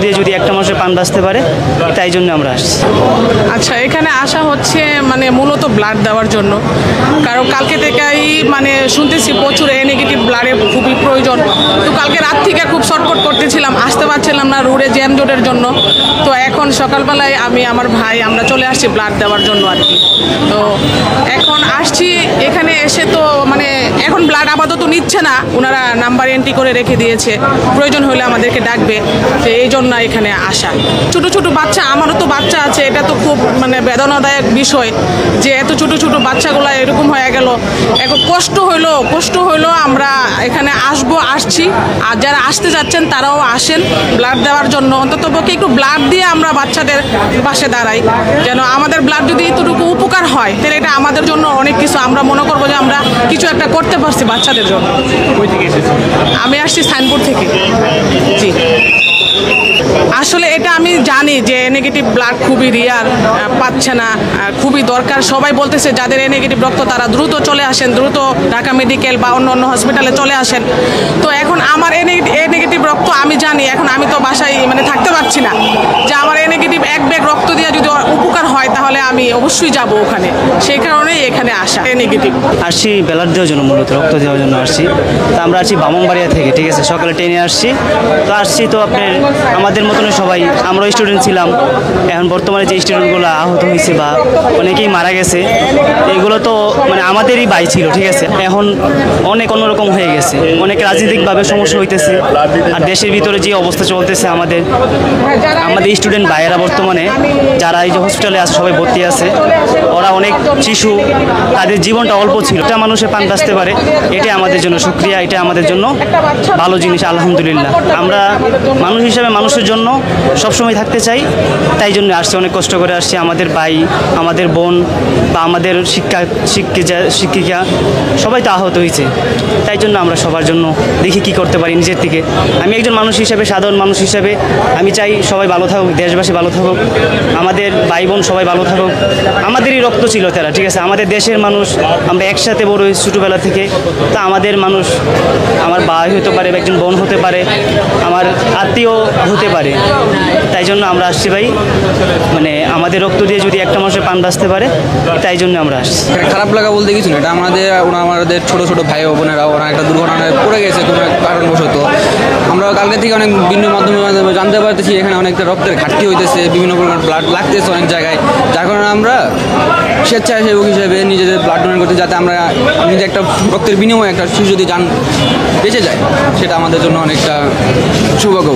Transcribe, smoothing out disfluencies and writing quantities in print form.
দিয়ে যদি একটা মানুষের প্রাণ বাঁচতে পারে, তাই জন্য আমরা আসছি। আচ্ছা, এখানে আসা হচ্ছে মানে মূলত ব্লাড দেওয়ার জন্য, কারণ কালকে থেকেই মানে শুনতেছি প্রচুর এ নেগেটিভ ব্লাডের খুবই প্রয়োজন। তো কালকে রাত থেকে খুব শর্টকট করতেছিলাম, আসতে পারছিলাম না রোডে জ্যাম জটের জন্য। তো এখন সকালবেলায় আমি আমার ভাই আমরা চলে আসছি ব্লাড দেওয়ার জন্য আর কি। তো এখন আসছি, এখানে এসে তো মানে এখন ব্লাড আপাতত নিচ্ছে না, ওনারা নাম্বার এন্ট্রি করে রেখে দিয়েছে, প্রয়োজন হলে আমাদেরকে ডাকবে। তো এই জন্য এখানে আসা। ছোটো ছোটো বাচ্চা, আমারও তো বাচ্চা আছে, এটা তো খুব মানে বেদনাদায়ক বিষয় যে এত ছোটো ছোটো বাচ্চাগুলো এরকম হয়ে গেল। এখন কষ্ট হইলো আমরা এখানে আসছি। আর যারা আসতে যাচ্ছেন তারাও আসেন ব্লাড দেওয়ার জন্য, অন্তত পক্ষে একটু ব্লাড দিয়ে আমরা বাচ্চাদের পাশে দাঁড়াই, যেন আমাদের ব্লাড যদি এতটুকু উপকার হয় তাহলে এটা আমাদের জন্য অনেক কিছু, আমরা মনে করবো যে আমরা কিছু একটা করতে পারছি বাচ্চাদের জন্য। আমি আসছি সাইনপুর থেকে। জি, আসলে এটা আমি জানি যে নেগেটিভ ব্লাড খুবই রিয়ার, পাচ্ছে না, খুবই দরকার। সবাই বলতেছে যাদের এ নেগেটিভ রক্ত তারা দ্রুত চলে আসেন, দ্রুত ঢাকা মেডিকেল বা অন্য অন্য হসপিটালে চলে আসেন। তো এখন আমার এ নেগেটিভ রক্ত আমি জানি, এখন আমি তো বাসায় মানে থাকতে পারছি না, যে আমার এ নেগেটিভ এক ব্যাগ রক্ত দিয়ে যদি উপকার হয় তাহলে আমি অবশ্যই যাব ওখানে। সেই কারণেই এখানে আসা। এ নেগেটিভ আসছি ব্লাড দেওয়ার জন্য, মূলত রক্ত দেওয়ার জন্য আসছি। তো আমরা আসছি ব্রাহ্মণবাড়িয়া থেকে, ঠিক আছে, সকালে ট্রেনে আসছি। তো আসছি তো আপনার আমাদের মতন সবাই, আমরা স্টুডেন্ট ছিলাম। এখন বর্তমানে যে স্টুডেন্টগুলো আহত হয়েছে বা অনেকেই মারা গেছে, এগুলো তো মানে আমাদেরই ভাই ছিল, ঠিক আছে। এখন অনেক অন্যরকম হয়ে গেছে, অনেক রাজনৈতিকভাবে সমস্যা হইতেছে। আর দেশের ভিতরে যে অবস্থা চলতেছে, আমাদের স্টুডেন্ট ভাইয়েরা বর্তমানে যারা এই যে হসপিটালে আছে সবাই ভর্তি আছে, ওরা অনেক শিশু, তাদের জীবনটা অল্প ছিল। একটা মানুষের প্রাণ বাঁচতে পারে, এটাই আমাদের জন্য শুকরিয়া, এটা আমাদের জন্য ভালো জিনিস, আলহামদুলিল্লাহ। আমরা মানুষ হিসাবে মানুষের জন্য সবসময় থাকতে চাই, তাই জন্য আসছি, অনেক কষ্ট করে আসছি। আমাদের ভাই, আমাদের বোন বা আমাদের শিক্ষিকা সবাই তো আহত হয়েছে, তাই জন্য আমরা সবার জন্য দেখি কি করতে পারি নিজের থেকে। আমি একজন মানুষ হিসাবে, সাধারণ মানুষ হিসাবে আমি চাই সবাই ভালো থাকুক, দেশবাসী ভালো থাকুক, আমাদের ভাই বোন সবাই ভালো থাকুক। আমাদেরই রক্ত ছিল তারা, ঠিক আছে, আমাদের দেশের মানুষ, আমরা একসাথে বড় হয়েছি ছোটোবেলা থেকে। তা আমাদের মানুষ, আমার ভাই হতে পারে, একজন বোন হতে পারে, আমার আত্মীয় হতে পারে, তাই জন্য আমরা আসছি ভাই। মানে আমাদের রক্ত দিয়ে যদি একটা মানুষের প্রাণ বাঁচতে পারে, তাই জন্য আমরা আসছি। খারাপ লাগা বলতে কিছু না, এটা আমাদের ছোটো ছোটো ভাই বোনেরা ওরা একটা দুর্ঘটনায় পড়ে গেছে কোনো এক কারণবশত। আমরা কালকে থেকে অনেক বিভিন্ন মাধ্যমে জানতে পারতেছি এখানে অনেকটা রক্তের ঘাটতি হইতেছে, বিভিন্ন প্রকার ব্লাড লাগতেছে অনেক জায়গায়, যার কারণে আমরা স্বেচ্ছাসেবক হিসেবে নিজেদের ব্লাড ডোনেট করতে, যাতে আমরা নিজে একটা রক্তের বিনিময়ে একটা শিশু যদি যান বেঁচে যায়, সেটা আমাদের জন্য অনেকটা সৌভাগ্য।